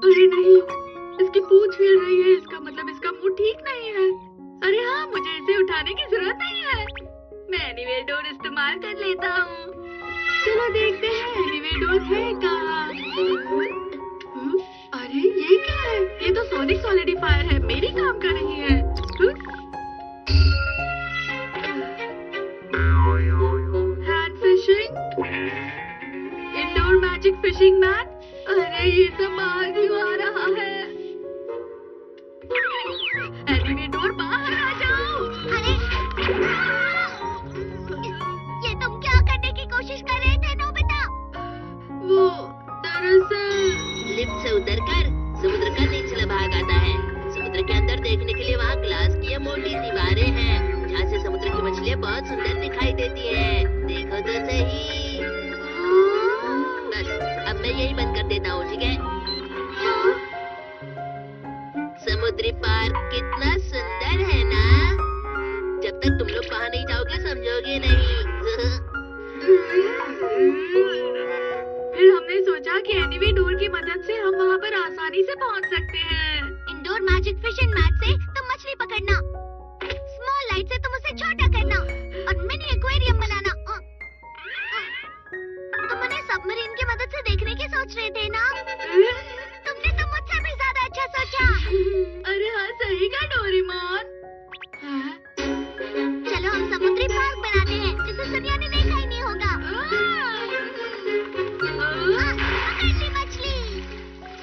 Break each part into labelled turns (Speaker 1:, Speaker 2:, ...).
Speaker 1: अरे नहीं, इसकी पूंछ हिल रही है, इसका मतलब इसका मुंह ठीक नहीं है। अरे हाँ, मुझे इसे उठाने की जरूरत नहीं है। मैं एनीवेयर डोर इस्तेमाल कर लेता हूँ। चलो देखते हैं एनीवेयर डोर है कहाँ। अरे ये क्या है? ये तो सोनिक सॉलिडिफायर है, मेरी काम कर रही है। Hand fishing, indoor magic fishing mat. अरे ये सब बाहर क्यों आ रहा है? एनीवे डोर बाहर आ जाओ।
Speaker 2: अरे ये तुम क्या करने की कोशिश कर रहे थे नोबिता?
Speaker 1: वो दरअसल
Speaker 3: लिफ्ट से उतरकर समुद्र का निचला भाग आता है। समुद्र के अंदर देखने के लिए वहाँ ग्लास की मोटी दीवारें हैं, जहाँ से समुद्र की मछलियाँ बहुत सुंदर दिखाई देती हैं। देखो तो सही। बस अब मैं यही बंद कर देता हूँ, ठीक है? समुद्री पार्क कितना सुंदर है ना? जब तक तुम लोग वहाँ नहीं जाओगे समझोगे नहीं।
Speaker 1: फिर हमने सोचा कि एनीवे डोर की मदद से हम वहाँ पर आसानी से पहुँच सकते हैं।
Speaker 2: इंडोर मैजिक फिशिंग मैट से तुम मछली पकड़ना, स्मॉल लाइट से तुम उसे छोटा करना और मिनी एक्वेरियम बनाना। तुम उन्हें सबमरीन की मदद से देखने की सोच रहे थे ना? तुमने तो मुझसे भी ज्यादा अच्छा सोचा।
Speaker 1: अरे हाँ, सही कहा डोरेमोन।
Speaker 2: चलो हम समुद्री पार्क बनाते हैं, जिसे दुनिया ने देखा ही नहीं होगा। पकड़ ली मछली।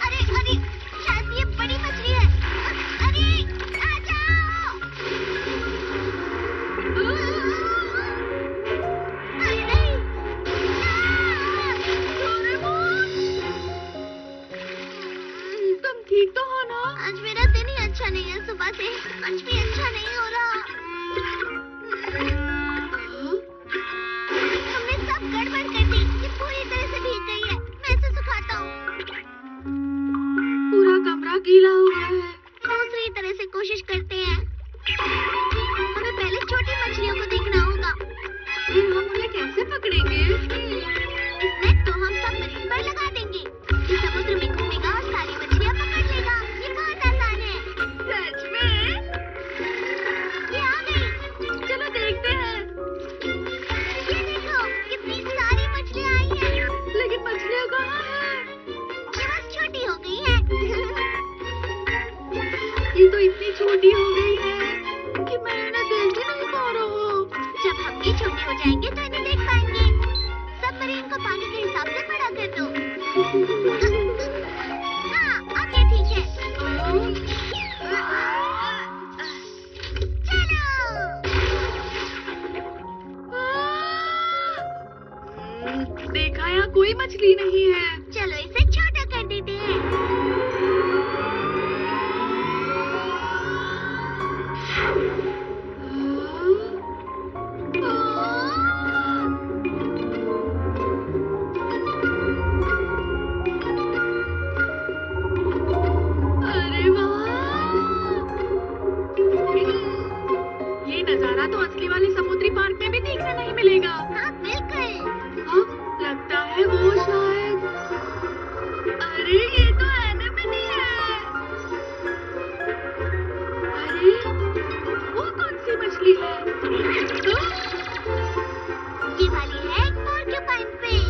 Speaker 2: अरे अरे, शायद ये बड़ी मछली है। अरे आ जाओ। अरे नहीं,
Speaker 1: तुम ठीक तो हो ना?
Speaker 2: आज मेरा दिन ही अच्छा नहीं है, सुबह से कुछ भी अच्छा नहीं हो रहा। हमने सब गड़बड़ कर दी, ये पूरी तरह से भीग गई है। मैं इसे सुखाता हूँ।
Speaker 1: पूरा कमरा गीला हो गया है।
Speaker 2: दूसरी तरह से कोशिश करते हैं। हमें पहले छोटी मछलियों को देखना होगा।
Speaker 1: फिर हम उन्हें कैसे पकड़ेंगे?
Speaker 2: इस नेट को हम सबमरीन पर लगा देंगे। ये समुद्र में घूमेगा और सारी मछलियाँ पकड़ लेगा। ये बहुत आसान है।
Speaker 1: सच में?
Speaker 2: ये आ गई।
Speaker 1: चलो देखते हैं।
Speaker 2: ये देखो, कितनी सारी मछलियाँ आई हैं।
Speaker 1: लेकिन मछलियाँ कहाँ हैं?
Speaker 2: ये बस छोटी हो गई है।
Speaker 1: ये तो इतनी छोटी हो गई है कि मैं इन्हें देख ही नहीं पा रहा हूँ।
Speaker 2: जब हम ये छोटे हो जाएंगे तो इन्हें देख पाएंगे। सबमरीन को पानी के हिसाब से बड़ा कर दो। हाँ, अब ये ठीक है। चलो।
Speaker 1: देखा, यहाँ कोई मछली नहीं है।
Speaker 2: चलो इसे छोटा कर देते हैं।
Speaker 1: अरे वाह! ये नजारा तो असली वाले समुद्री पार्क में भी देखने नहीं मिलेगा।
Speaker 2: हाँ बिल्कुल।
Speaker 1: हाँ, लगता है वो शायद। अरे ये तो एनेमोनी है। अरे वो कौन सी मछली है?
Speaker 2: ये वाली है पोर्क्यूपाइन फिश।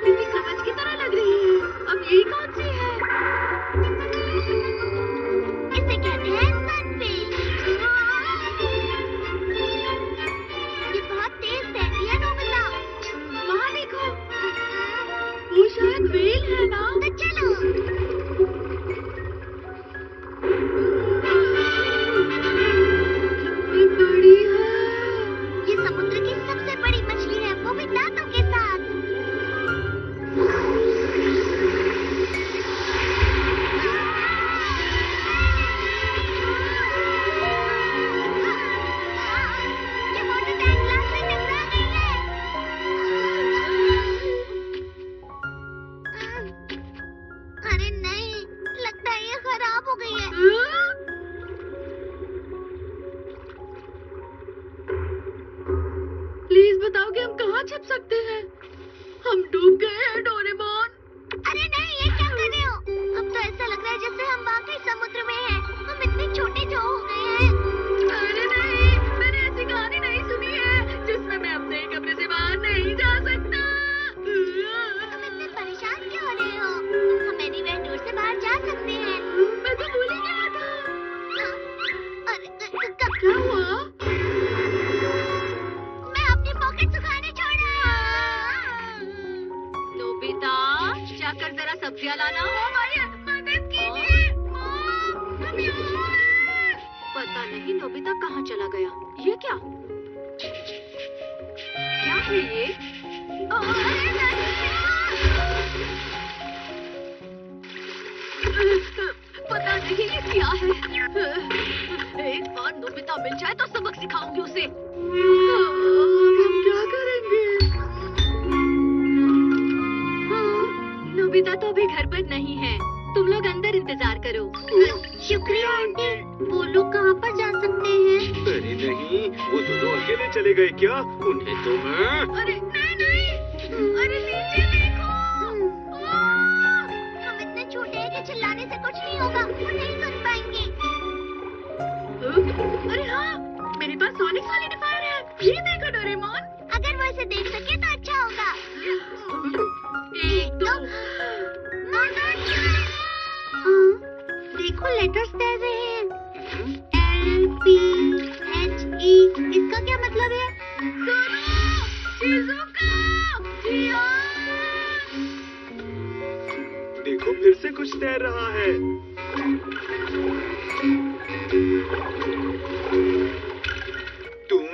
Speaker 1: इसकी समझ की तरह लग रही है। अब ये कौन सी है?
Speaker 2: इसे कहते हैं सनफिश। ये बहुत तेज तैरती है नोबिता।
Speaker 1: वहाँ देखो, वो शायद व्हेल है ना?
Speaker 2: तो चलो।
Speaker 1: कितनी बड़ी है।
Speaker 2: ये समुद्र की सबसे बड़ी मछली है, वो भी दांतों के साथ। ये वाटर टैंक ग्लास से टकरा गई है। अरे नहीं, लगता है ये खराब हो गई है।
Speaker 1: प्लीज बताओ कि हम कहाँ छिप सकते हैं। हम डूब गए हैं डोरेमोन।
Speaker 2: अरे नहीं, ये क्या कर रहे हो? अब तो ऐसा
Speaker 1: ना मॉम आइए, मदद कीजिए मॉम, हम यहाँ। पता नहीं नोबिता कहाँ चला गया। ये क्या है ये? पता नहीं ये क्या है। एक बार नोबिता मिल जाए तो सबक सिखाऊंगी उसे। हम क्या करेंगे? नोबिता तो अभी घर पर नहीं है, तुम लोग अंदर इंतजार करो।
Speaker 2: शुक्रिया आंटी। वो लोग कहाँ पर जा सकते हैं?
Speaker 4: अरे नहीं, वो दोनों अकेले चले गए क्या? उन्हें तो मैं...
Speaker 1: अरे नहीं, अरे नीचे देखो।
Speaker 2: हम इतने छोटे हैं कि चिल्लाने से कुछ नहीं होगा, वो नहीं सुन पाएंगे।
Speaker 1: अरे हाँ, मेरे पास सोनिक सॉलिडिफायर है। ये देखो डोरेमोन।
Speaker 2: अगर वो इसे देख सके तो अच्छा होगा।
Speaker 1: एक दो।
Speaker 2: देखो लेटर्स तैर रहे हैं। LPHE, इसका क्या मतलब है?
Speaker 4: देखो फिर से कुछ तैर रहा है। तुम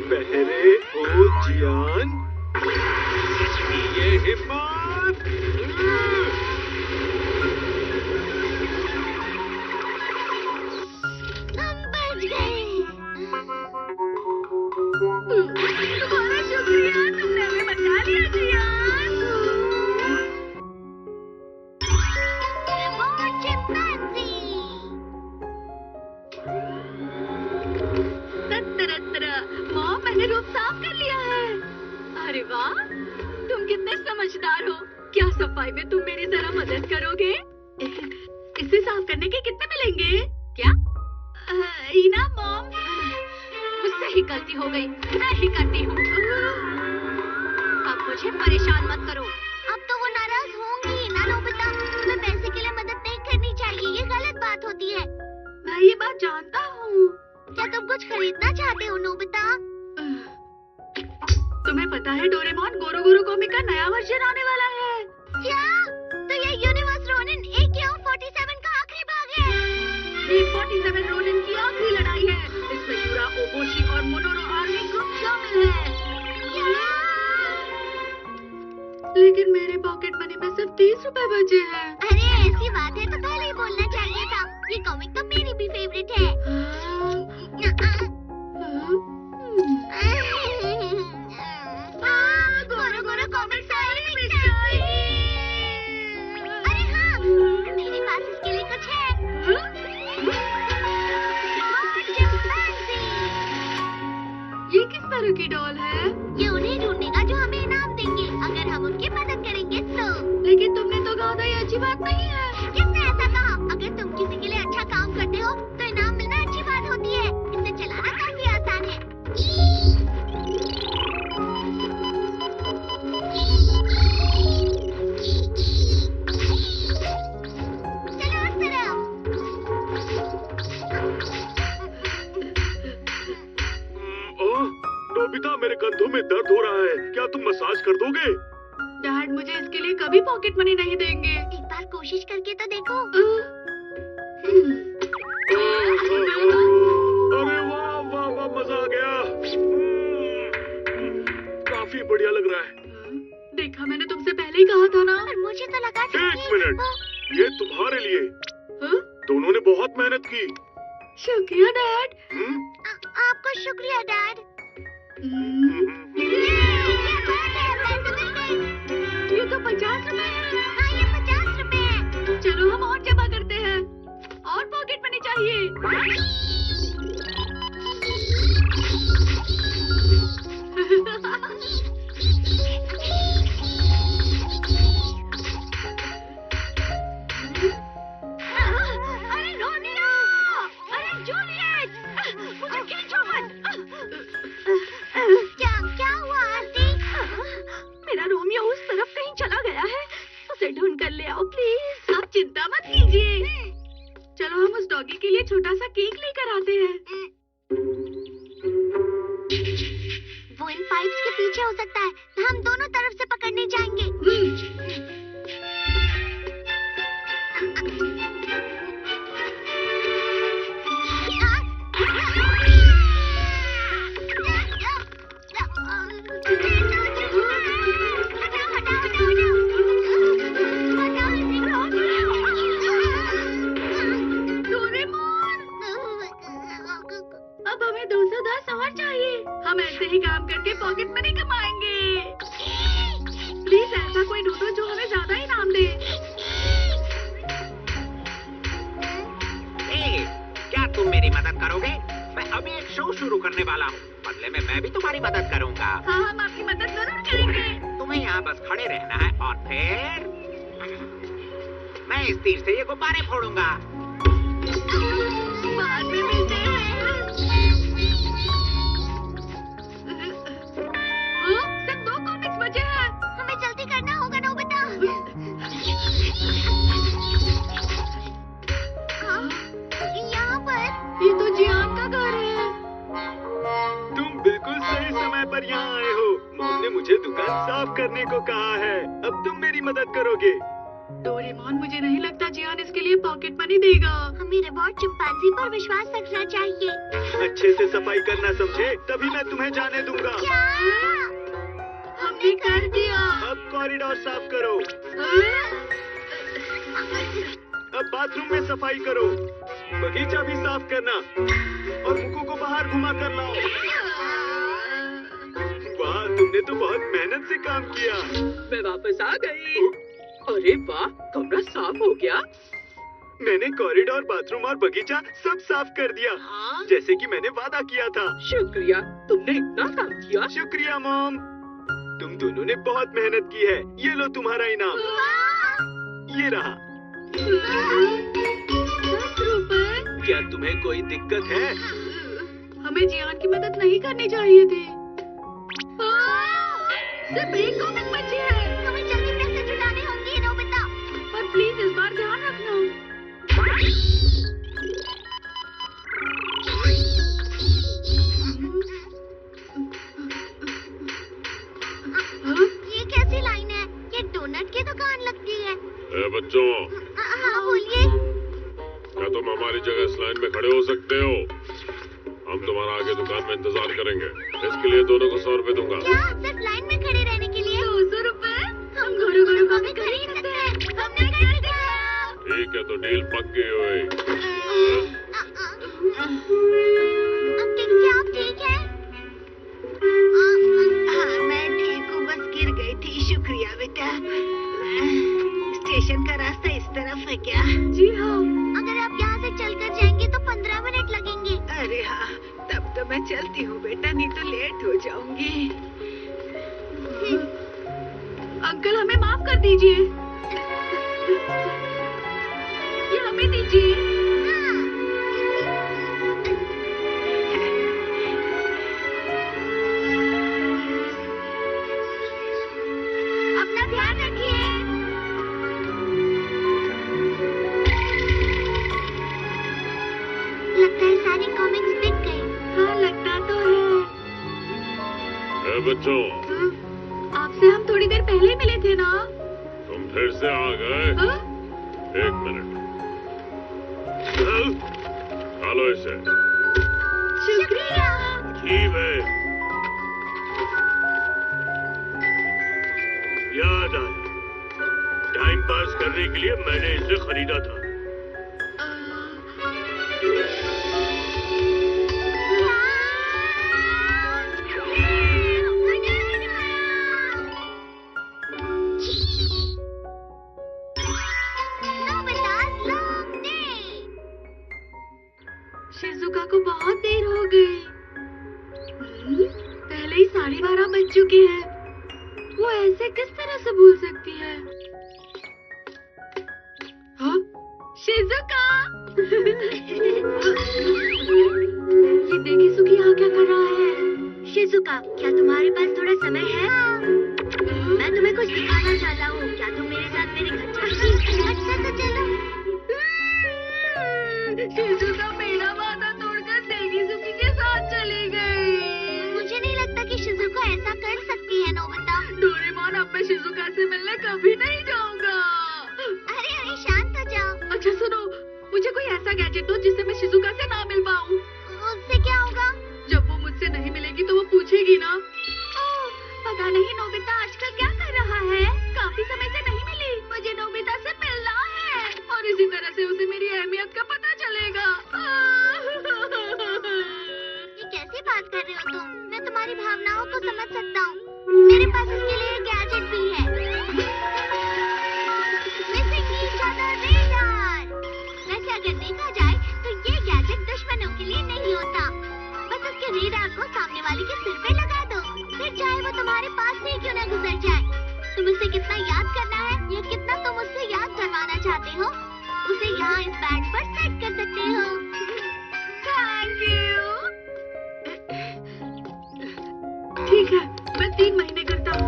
Speaker 4: बहरे हो जियान, ये हिम्मत।
Speaker 2: हम बच गए।
Speaker 1: तुम्हारा शुक्रिया, तुमने हमें बचा लिया जियान।
Speaker 2: Reward chimpanzee.
Speaker 1: मॉम, मैंने रूम साफ कर लिया है। अरे वाह, तुम कितने समझदार हो। क्या सफाई में तुम मेरी जरा मदद करोगे? इसे साफ करने के कितने मिलेंगे? क्या? ईना मॉम, मुझसे ही गलती हो गई, मैं ही करती हूँ। अब मुझे परेशान मत करो।
Speaker 2: अब तो वो नाराज होंगी ना नोबिता। तुम्हें पैसे के लिए मदद नहीं करनी चाहिए, ये गलत बात होती है।
Speaker 1: मैं ये बात जानता हूँ।
Speaker 2: क्या तुम कुछ खरीदना चाहते हो नोबिता?
Speaker 1: तुम्हें पता है डोरेमोन, गोरो गोरो कॉमिक का नया वर्जन आने वाला है।
Speaker 2: क्या? तो ये यूनिवर्स रोनिन AKO-47 का आखिरी भाग है।
Speaker 1: ये 47 रोनिन की आखिरी लड़ाई है। इसमें यूरा, ओबोशी और मोनोरो आर्मी ग्रुप शामिल है। लेकिन मेरे पॉकेट मनी में सिर्फ 30 रुपए बचे हैं।
Speaker 2: अरे ऐसी बात है तो पहले ही बोलना चाहिए था। ये कॉमिक तो मेरी भी फेवरेट है। गोरो गोरो कॉमिक सारी मिठाई। अरे हाँ, मेरे पास इसके लिए कुछ है।
Speaker 1: ये किस तरह की डॉल है?
Speaker 2: ये उन्हें ढूंढेगा जो हमें इनाम देंगे, अगर हम उनकी मदद करेंगे तो।
Speaker 1: लेकिन तुमने तो कहा था ये अच्छी बात नहीं है।
Speaker 2: किसने ऐसा कहा? अगर तुम किसी के लिए अच्छा काम करते हो तो इनाम मिलना अच्छी बात होती है। इसे चलाना काफी आसान है। चलो उस तरफ।
Speaker 4: ओह, नोबिता, मेरे कंधों में दर्द हो रहा है, क्या तुम मसाज कर दोगे?
Speaker 1: डैड मुझे इसके लिए कभी पॉकेट मनी नहीं देंगे।
Speaker 2: एक बार कोशिश करके तो देखो।
Speaker 4: अरे वाह वाह वाह, मजा आ गया। काफी बढ़िया लग रहा है।
Speaker 1: देखा, मैंने तुमसे पहले ही कहा था ना।
Speaker 2: पर मुझे तो लगा था
Speaker 4: एक
Speaker 2: कि
Speaker 4: मिनट, ये तुम्हारे लिए।
Speaker 1: हाँ?
Speaker 4: दोनों ने बहुत मेहनत की।
Speaker 1: शुक्रिया डैड।
Speaker 2: आपको शुक्रिया डैड।
Speaker 1: ये तो 50 रुपए है।
Speaker 2: हाँ, ये 50 रुपए है।
Speaker 1: चलो हम और जमा करते हैं। और पॉकेट मनी चाहिए। अरे रोनिया! अरे जूलियट! मुझे खींचो मत।
Speaker 2: क्या हुआ आंटी?
Speaker 1: मेरा रोमियो उस तरफ कहीं चला गया है। उसे ढूंढ कर ले आओ प्लीज। आप चिंता मत कीजिए। चलो हम उस डॉगी के लिए छोटा सा केक लेकर आते हैं।
Speaker 2: वो इन पाइप्स के पीछे हो सकता है। हम दोनों तरफ से पकड़ने जाएंगे।
Speaker 5: करने वाला हूँ। बदले में मैं भी तुम्हारी मदद करूँगा।
Speaker 1: हाँ, हम आपकी मदद जरूर करेंगे।
Speaker 5: तुम्हें यहाँ बस खड़े रहना है और फिर मैं इस तीर से ये गुब्बारे फोड़ूंगा।
Speaker 1: बाद में मिलते हैं। हाँ, सिर्फ 2 कॉमिक्स बचे हैं।
Speaker 2: हमें जल्दी करना होगा नोबिता। हाँ, यहाँ पर।
Speaker 1: ये तो जियान का घर है।
Speaker 4: तुम बिल्कुल सही समय पर यहाँ आए हो। मॉम ने मुझे दुकान साफ करने को कहा है। अब तुम मेरी मदद करोगे।
Speaker 1: डोरेमोन, मुझे नहीं लगता जियान इसके लिए पॉकेट मनी देगा।
Speaker 2: हमें रोबोट चिंपांजी पर विश्वास रखना चाहिए।
Speaker 4: अच्छे से सफाई करना समझे, तभी मैं तुम्हें जाने दूंगा।
Speaker 2: क्या?
Speaker 1: हमने कर दिया।
Speaker 4: अब कॉरिडोर साफ करो। अब बाथरूम में सफाई करो। बगीचा भी साफ करना और मुक्कू को बाहर घुमा कर लाओ। वाह, तुमने तो बहुत मेहनत से काम किया।
Speaker 6: मैं वापस आ गई। अरे वाह, कमरा साफ हो गया।
Speaker 4: मैंने कॉरिडोर, बाथरूम और बगीचा सब साफ कर दिया, जैसे कि मैंने वादा किया था।
Speaker 6: शुक्रिया, तुमने इतना काम किया।
Speaker 4: शुक्रिया मॉम, तुम दोनों ने बहुत मेहनत की है। ये लो तुम्हारा इनाम। ये रहा।
Speaker 1: 10 रुपए।
Speaker 4: क्या तुम्हें कोई दिक्कत है?
Speaker 1: हमें जियान की मदद नहीं करनी चाहिए थी। सिर्फ 1 कॉमिक बची है।
Speaker 2: हमें जल्दी पैसे जुटाने होंगे नोबिता।
Speaker 1: पर प्लीज इस बार ध्यान रखना।
Speaker 2: ये कैसी लाइन है? ये डोनट की दुकान लगती है।
Speaker 7: ए बच्चों,
Speaker 2: हाँ, बोलिए।
Speaker 7: क्या तुम हमारी जगह इस लाइन में खड़े हो सकते हो? हम तुम्हारा आगे दुकान में इंतजार करेंगे। इसके लिए दोनों को 100 रुपए दूंगा।
Speaker 2: क्या? सिर्फ लाइन में खड़े रहने के लिए?
Speaker 1: 200 रुपए? हम घरों का भी खरीद सकते हैं।
Speaker 2: हमने कर दिया।
Speaker 7: ठीक है, तो डील पक्की हुई।
Speaker 2: क्या आप ठीक है?
Speaker 1: हाँ, मैं ठीक हूँ, बस गिर गई थी। शुक्रिया बेटा। स्टेशन का रास्ता इस तरफ है क्या? जी हाँ।
Speaker 2: अगर आप यहाँ से चलकर जाएंगे तो 15 मिनट लगेंगे।
Speaker 1: अरे हाँ, तब तो मैं चलती हूँ बेटा, नहीं तो लेट हो जाऊंगी। अंकल, हमें माफ कर दीजिए। ये हमें दीजिए।
Speaker 2: अपना ध्यान रखिए। लगता है सारी कॉमिक्स बिक गई।
Speaker 1: हाँ, लगता तो है।
Speaker 7: ए बच्चों,
Speaker 1: आपसे हम थोड़ी देर पहले मिले थे ना?
Speaker 7: तुम फिर से आ गए?
Speaker 1: हाँ?
Speaker 7: 1 मिनट। खा लो इसे।
Speaker 1: शुक्रिया।
Speaker 4: ठीक है। याद आया, टाइम पास करने के लिए मैंने इसे खरीदा था।
Speaker 1: शिजुका को बहुत देर हो गई। पहले ही 12:30 बज चुके हैं। वो ऐसे किस तरह से भूल सकती है? हाँ? शिजुका! ये देखिए सुकी यहाँ क्या कर रहा है?
Speaker 2: शिजुका, क्या तुम्हारे पास थोड़ा समय है? मैं तुम्हें कुछ दिखाना चाहता हूँ। क्या तुम मेरे साथ मेरे घर चलोगी? अच्छा तो चलो।
Speaker 1: शिजुका मेरा वादा तोड़कर सेगीसुकी के साथ चली गई।
Speaker 2: मुझे नहीं लगता कि शिजुका ऐसा कर सकती है नोबिता।
Speaker 1: डोरेमोन, अब मैं शिजुका से मिलने कभी नहीं जाऊंगा।
Speaker 2: अरे अरे, शांत हो जाओ।
Speaker 1: अच्छा सुनो, मुझे कोई ऐसा गैजेट दो जिससे मैं शिजुका से ना मिल पाऊँ।
Speaker 2: उससे क्या होगा?
Speaker 1: जब वो मुझसे नहीं मिलेगी तो वो पूछेगी ना। ओह, पता नहीं नोबिता आजकल क्या कर रहा है। काफी समय से नहीं मिली। मुझे नोबिता से मिलना है और इसी तरह से उसे मेरी अहमियत का पता चलेगा।
Speaker 2: ये कैसी बात कर रहे हो तुम? मैं तुम्हारी भावनाओं को समझ सकता हूँ। मेरे पास इसके लिए एक गैजेट भी है। Missing each other radar. वैसे अगर देखा जाए तो ये गैजेट तुम्हारे पास से क्यों ना गुजर जाए। तुम उसे कितना याद करना है या कितना तुम उससे याद करवाना चाहते हो, उसे यहाँ इस बैंड पर सेट कर सकते हो।
Speaker 1: Thank you. ठीक है, मैं 3 महीने करता हूँ।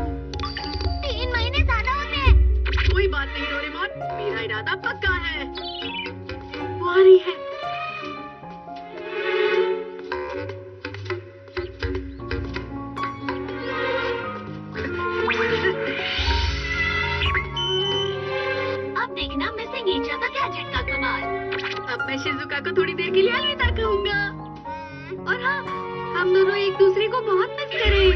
Speaker 2: 3 महीने ज्यादा होते हैं।
Speaker 1: कोई बात नहीं डोरेमोन, मेरा इरादा पक्का है। वो आ रही है।
Speaker 2: अब देखना मिसिंग ईच अदर गैजेट का कमाल।
Speaker 1: अब मैं शिजुका को थोड़ी देर के लिए अलविदा कहूँगा। और हाँ, हम दोनों एक दूसरे को बहुत मिस करें।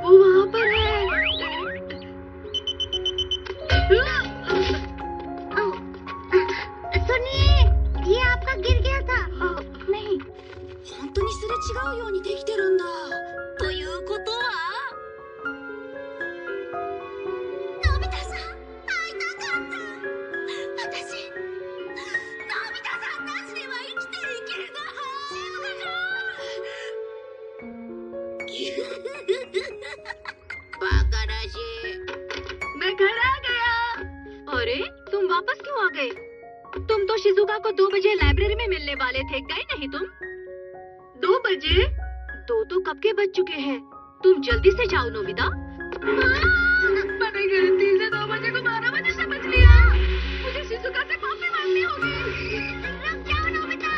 Speaker 1: वो वहाँ पर है।
Speaker 2: सुनिए, ये आपका गिर गया था। नहीं।
Speaker 8: 本当にすれ違うようにできてるんだ。ということは、
Speaker 2: のび太さん、会いたかった。私、のび太さんなしでは生きていけない。静
Speaker 3: बाका राशि।
Speaker 1: मैं घर आ गया। अरे, तुम वापस क्यों आ गए? तुम तो शिजुका को 2 बजे लाइब्रेरी में मिलने वाले थे, गए नहीं तुम? 2 बजे? 2 तो कब के बज चुके हैं। तुम जल्दी से जाओ नोबिता। मैंने गलती से 2 बजे को 12 बजे समझ लिया। मुझे शिजुका से माफी मांगनी होगी।
Speaker 2: रुक जाओ नोबिता।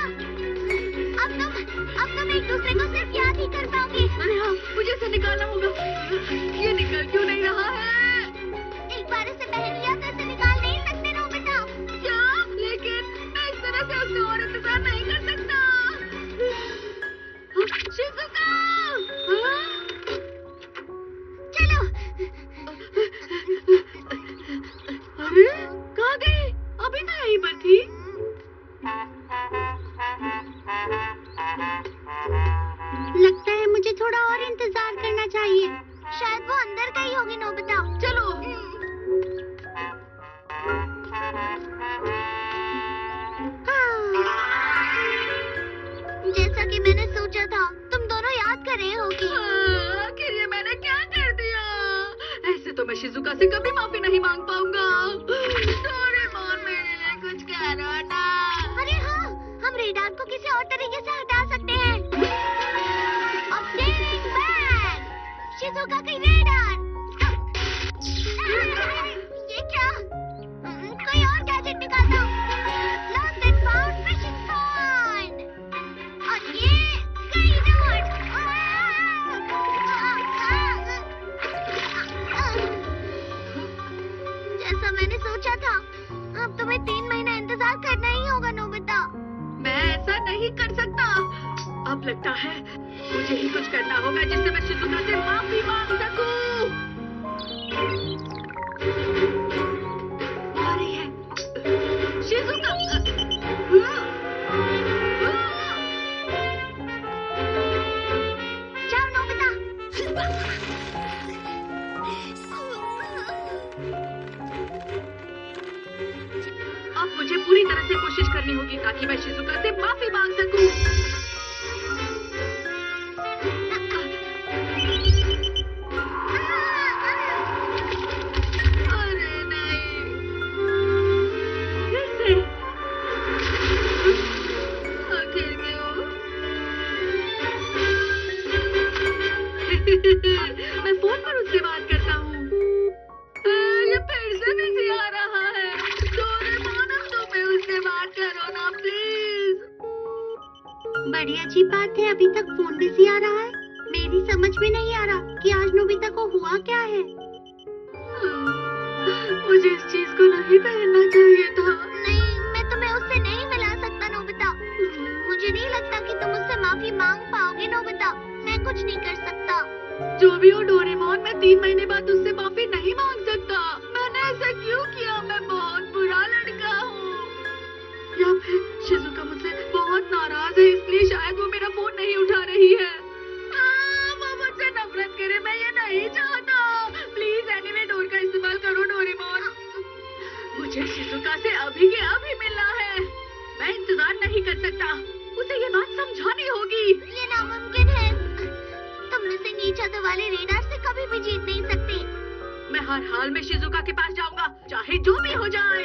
Speaker 2: अब तुम एक दूसरे को सिर्फ याद ही कर पाओगे।
Speaker 1: अरे हाँ, मुझे इसे निकालना होगा। ये निकल क्यों नहीं रहा है?
Speaker 2: एक बार इसे पहन लिया तो इसे निकाल नहीं सकते नोबिता।
Speaker 1: क्या? लेकिन मैं इस तरह से उससे और इंतजार नहीं कर सकता। शिजुका!
Speaker 2: चलो।
Speaker 1: अरे, कहाँ गई? अभी तो यहीं पर थी।
Speaker 2: लगता है मुझे थोड़ा और इंतजार करना चाहिए। शायद वो अंदर गई होगी नोबिता।
Speaker 1: चलो।
Speaker 2: जैसा कि मैंने सोचा था, तुम दोनों याद कर रहे होगी।
Speaker 1: आखिर ये मैंने क्या कर दिया? ऐसे तो मैं शिजुका से कभी माफी नहीं मांग पाऊंगा। डोरेमोन, मेरे लिए कुछ करो ना।
Speaker 2: अरे हाँ, हम रेडार को किसी और तरीके से हटा सकते हैं। अपडेटिंग बैग, शिजुका की रेडार। ये क्या? कोई और गैजेट निकालता हूँ। Lost and found fishing pond। और ये कई नोट। जैसा मैंने सोचा था, अब तुम्हें 3 महीना इंतजार करना ही होगा नोबिता।
Speaker 1: मैं ऐसा नहीं कर सकता। अब लगता है मुझे ही कुछ करना होगा जिससे मैं शिजुका से माफी मांग सकूं। आ रही है। शिजुका!
Speaker 2: जाओ नोबिता।
Speaker 1: अब मुझे पूरी तरह से कोशिश करनी होगी ताकि मैं शिजुका से माफी मांग सकूं। अरे नहीं, फिर से। आखिर क्यों? मैं फोन पर उससे बात करता हूँ। ये फिर से बिजी आ रहा है। डोरेमोन, अब तुम भी उससे बात करो ना प्लीज।
Speaker 2: बड़ी अच्छी बात है, अभी तक फोन बिजी आ रहा है। मेरी समझ में नहीं आ रहा कि आज नोबिता को हुआ क्या है।
Speaker 1: मुझे इस चीज को नहीं पहनना चाहिए था।
Speaker 2: नहीं, मैं तुम्हें उससे नहीं मिला सकता नोबिता। मुझे नहीं लगता कि तुम उससे माफी मांग पाओगे नोबिता। मैं कुछ नहीं कर सकता।
Speaker 1: जो भी हो डोरेमोन, मैं 3 महीने बाद उससे माफी नहीं मांग सकता। मैंने ऐसा क्यों किया? मैं बहुत बुरा लड़का हूँ। या फिर शिजुका मुझसे बहुत नाराज है, इसलिए शायद वो मेरा फोन नहीं उठा रही है। वो मुझसे नफरत करे, मैं ये नहीं चाहता। प्लीज एनीवे डोर का इस्तेमाल करो डोरेमोन। मुझे शिजुका से अभी के अभी मिलना है। मैं इंतजार नहीं कर सकता। उसे ये बात समझानी होगी।
Speaker 2: ये नामुमकिन है। तुम मिसिंग ईच अदर वाले रेडार से कभी भी जीत नहीं सकते।
Speaker 1: मैं हर हाल में शिजुका के पास जाऊंगा, चाहे जो भी हो जाए।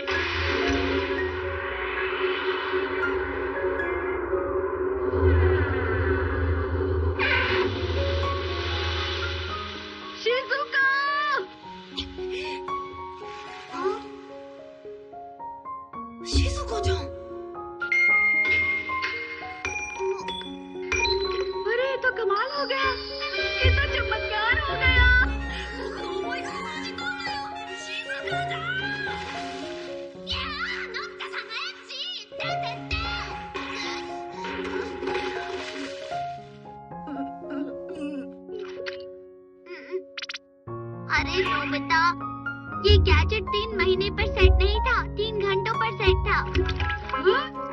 Speaker 1: शिजुका!
Speaker 8: शिजुको-chan।
Speaker 1: अरे ये तो कमाल हो गया। ये तो चमत्कार हो गया।
Speaker 8: 僕の思いが同じなんだよ。शिजुका-chan。
Speaker 2: いやー、のび太さんのエンジン出てって。अरे नोबिता, ये गैजेट 3 महीने पर सेट नहीं था, 3 घंटों पर सेट था।
Speaker 1: हाँ?